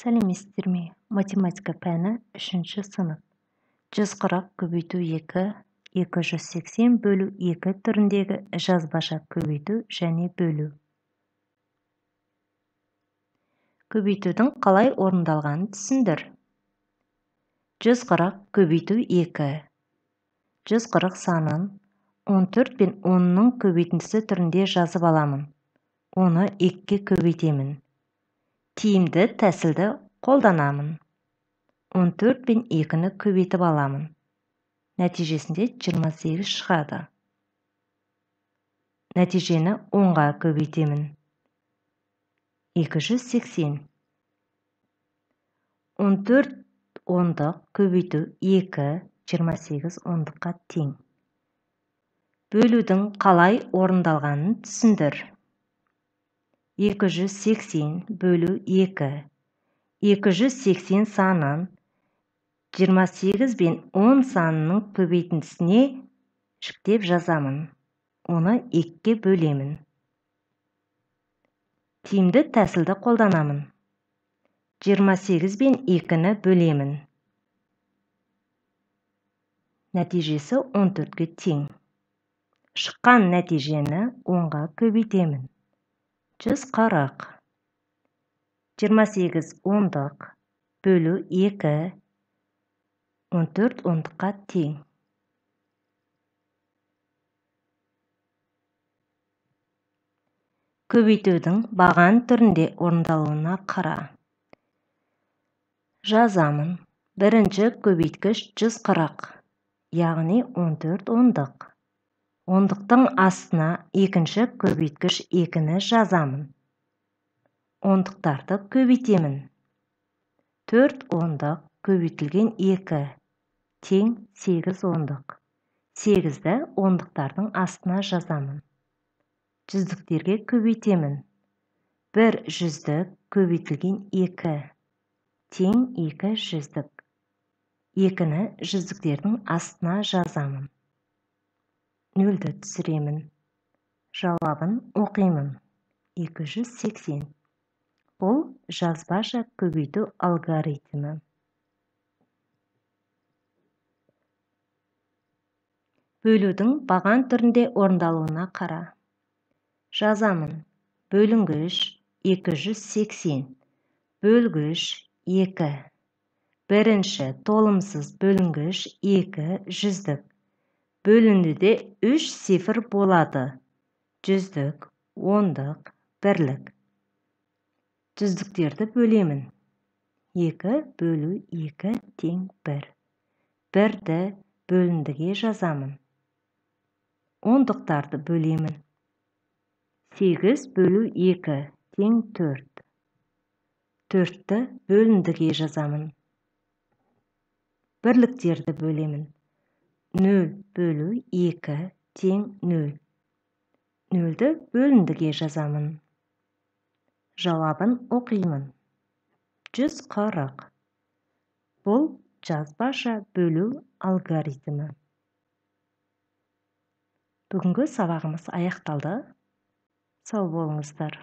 Сәлеметсіздер ме? Математика пәні 3-ші сынып. 140 көбейту 2, 280 бөлу 2 түріндегі жазбаша көбейту және бөлу. Көбейтудің қалай орындалғанын түсіндір. 140 көбейту 2. 140 санын 14 пен 10-ның көбейтіндісі түрінде жазып аламын. Оны 2-ге көбейтемін. Тиімді тәсілді қолданамын. 14 пен 2-ні көбейтіп аламын. Нәтижесінде 28 шығады. Нәтижені 10-ға көбейтемін. 280. 14 ондық көбейту 2, 28 ондыққа тең. Бөлудің қалай орындалғанын түсіндір. 280 бөлу 2. 280 санын 28 бен 10 санының көбейтіндісіне жіктеп жазамын. Оны 2-ге бөлемін. Тиімді тәсілді қолданамын. 28 бен 2-ні бөлемін. Нәтижесі 14-ге тең. Шыққан нәтижені 10-ға көбейтемін. 140. 28 ондық бөлу 2, 14 ондыққа тең. Көбейтудің баған түрінде орындалуына қара. Жазамын. Бірінші көбейткіш 140, яғни 14 ондық. Ондықтың астына екінші көбейткіш 2-ні жазамын. Ондықтарды көбейтемін. 4 ондық көбейтілген 2, тең 8 ондық. 8-ді ондықтардың астына жазамын. Жүздіктерге көбейтемін. 1 жүздік көбейтілген 2, тең 2 жүздік. 2-ні жүздіктердің астына жазамын. 0-ді түсіремін. Жауабын оқимын. 280. Бұл жазбаша көбейту алгоритмі. Бөлудің баған түрінде орындалуына қара. Жазамын. Бөлінгіш 280, бөлгіш 2. Бірінші толымсыз бөлінгіш 2 жүздік. Бөліндіде 3 цифр болады. Жүздік, ондық, бірлік. Жүздіктерді бөлемін. 2 бөлу 2 тең 1. 1-ді бөліндіге жазамын. Ондықтарды бөлемін. 8 бөлу 2 тең 4. 4-ті бөліндіге жазамын. Бірліктерді бөлемін. 0 бөлу 2 тең 0. 0-ді бөліндіге жазамын. Жауабын оқимын. 140. Бұл жазбаша бөлу алгоритмі. Бүгінгі сабағымыз аяқталды. Сау болыңыздар.